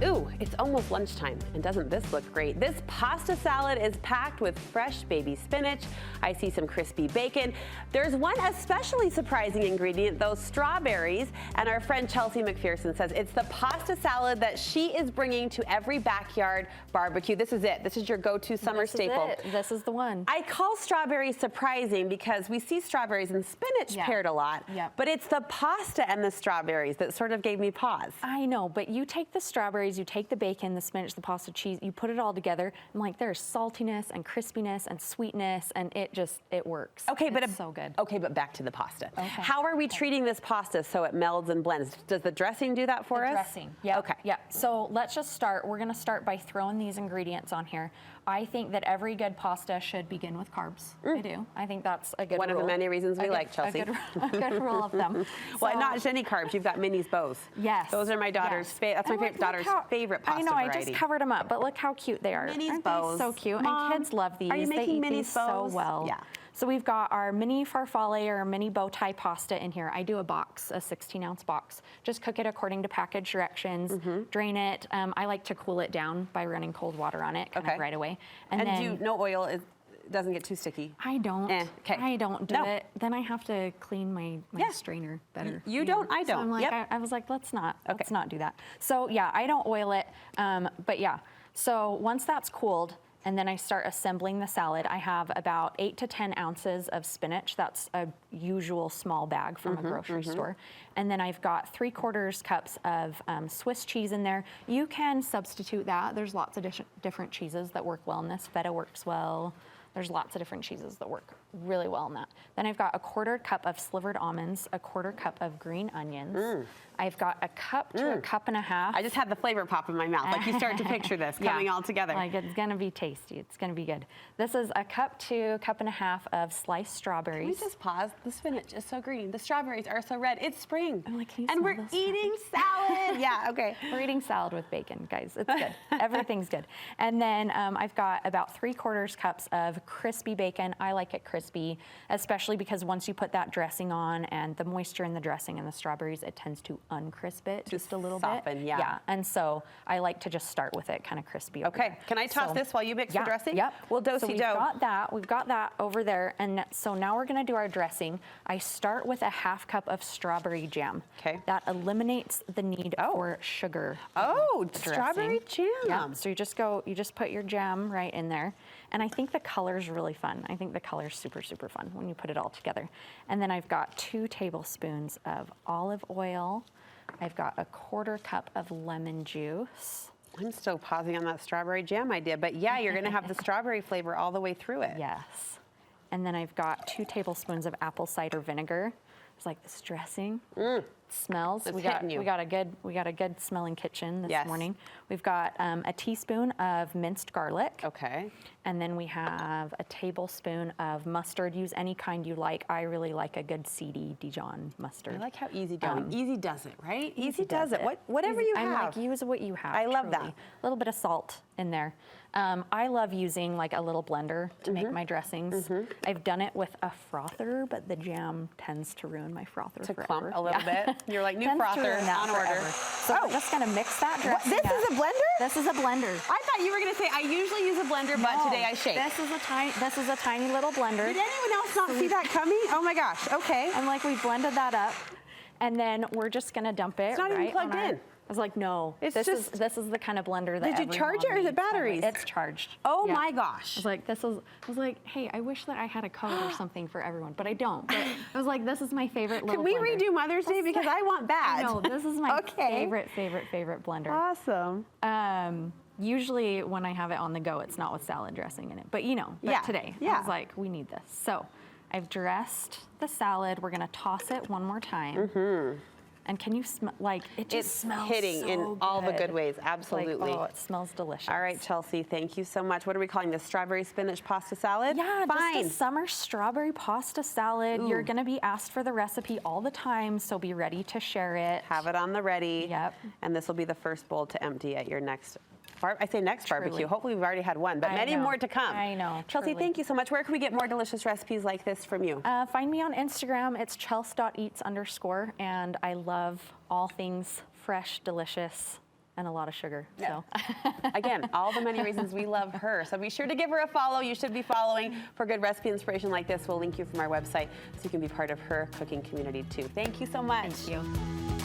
Ooh, it's almost lunchtime, and doesn't this look great? This pasta salad is packed with fresh baby spinach. I see some crispy bacon. There's one especially surprising ingredient, those strawberries, and our friend Chelsea McPherson says it's the pasta salad that she is bringing to every backyard barbecue. This is it. This is your go-to summer staple. This is the one. I call strawberries surprising because we see strawberries and spinach paired a lot, but it's the pasta and the strawberries that sort of gave me pause. I know, but you take the strawberries, you take the bacon, the spinach, the pasta, cheese, you put it all together, and like there's saltiness and crispiness and sweetness, and it works. Okay, but it's so good. Okay, but back to the pasta. Okay. How are we treating this pasta so it melds and blends? Does the dressing do that for us? Dressing, yeah. Okay. Yeah, so let's just start. We're gonna start by throwing these ingredients on here. I think that every good pasta should begin with carbs. I do. I think that's a good One rule. of the many reasons we like Chelsea. A good rule of them. Well, not just any carbs. You've got Minnie's bows. Yes. Those are my daughter's. That's my daughter's favorite pasta I know. variety. I just covered them up, but look how cute they are. Minnie's bows. So cute. Mom, and kids love these. Are you making they eat Minnie's these bows? so well. Yeah. So we've got our mini farfalle or mini bow tie pasta in here. I do a box, a 16-ounce box. Just cook it according to package directions. Drain it. I like to cool it down by running cold water on it kind of right away. And then no oil. It doesn't get too sticky. I don't. I don't do it. Then I have to clean my strainer better. You don't. I don't. So I'm like, I was like, let's not do that. So yeah, I don't oil it. But yeah. So once that's cooled, and then I start assembling the salad. I have about 8 to 10 ounces of spinach. That's a usual small bag from a grocery store. And then I've got 3/4 cups of Swiss cheese in there. You can substitute that. There's lots of different cheeses that work well in this. Feta works well. There's lots of different cheeses that work really well in that. Then I've got a 1/4 cup of slivered almonds, a 1/4 cup of green onions. I've got a cup to a cup and a half. I just had the flavor pop in my mouth. Like you start to picture this coming all together. Like it's gonna be tasty. It's gonna be good. This is a cup to cup and a half of sliced strawberries. Can we just pause? The spinach is so green. The strawberries are so red. It's spring. I'm like, can you and smell we're this eating salad. Yeah, okay. We're eating salad with bacon, guys. It's good. Everything's good. And then I've got about 3/4 cups of crispy bacon. I like it crispy, especially because once you put that dressing on and the moisture in the dressing and the strawberries, it tends to uncrisp it just a little bit. Yeah. And so I like to just start with it kind of crispy. Okay. Can I toss this while you mix the dressing? Yep. We'll do-si-do. So we've got that over there. And so now we're going to do our dressing. I start with a 1/2 cup of strawberry jam. Okay. That eliminates the need for sugar. Oh, strawberry jam. Yeah. So you just put your jam right in there. And I think the color's really fun. I think the color's super, super fun when you put it all together. And then I've got 2 tablespoons of olive oil. I've got a 1/4 cup of lemon juice. I'm still pausing on that strawberry jam idea, but yeah, you're gonna have the strawberry flavor all the way through it. Yes. And then I've got 2 tablespoons of apple cider vinegar. It's like this dressing. Smells. We got a good smelling kitchen this morning. We've got a teaspoon of minced garlic. Okay. And then we have a tablespoon of mustard. Use any kind you like. I really like a good seedy Dijon mustard. I like how easy does it, right? Easy does it. Whatever you have. I'm like, use what you have. I love that. A little bit of salt in there. I love using like a little blender to make my dressings. I've done it with a frother, but the jam tends to ruin my frother forever. Clump a little bit. You're like, new frother on order. So we're just gonna mix that dressing This is a blender? This is a blender. I thought you were gonna say I usually use a blender, but today I shake. This is a tiny little blender. Did anyone else not see that coming? Oh my gosh. Okay. And like we blended that up, and then we're just gonna dump it. It's not even plugged in. I was like, no, this is the kind of blender that. Did you charge it or is it batteries? It's charged. Oh my gosh. I was like, hey, I wish that I had a code or something for everyone, but I don't. But I was like, this is my favorite little blender. Can we redo Mother's Day because I want that? No, this is my favorite blender. Awesome. Usually when I have it on the go, it's not with salad dressing in it, but today I was like, we need this. So I've dressed the salad. We're gonna toss it one more time. And can you smell, like, it just smells hitting so in good. all the good ways, absolutely. Like, oh, it smells delicious. All right, Chelsea, thank you so much. What are we calling this? Strawberry spinach pasta salad? Yeah, just a summer strawberry pasta salad. Ooh. You're gonna be asked for the recipe all the time, so be ready to share it. Have it on the ready. Yep. And this will be the first bowl to empty at your next barbecue. Hopefully we've already had one, but many more to come. I know. Chelsea, thank you so much. Where can we get more delicious recipes like this from you? Find me on Instagram. It's chels.eats_, and I love all things fresh, delicious, and a lot of sugar. Yeah. So Again, all the many reasons we love her. So be sure to give her a follow. You should be following for good recipe inspiration like this. We'll link you from our website so you can be part of her cooking community too. Thank you so much. thank you.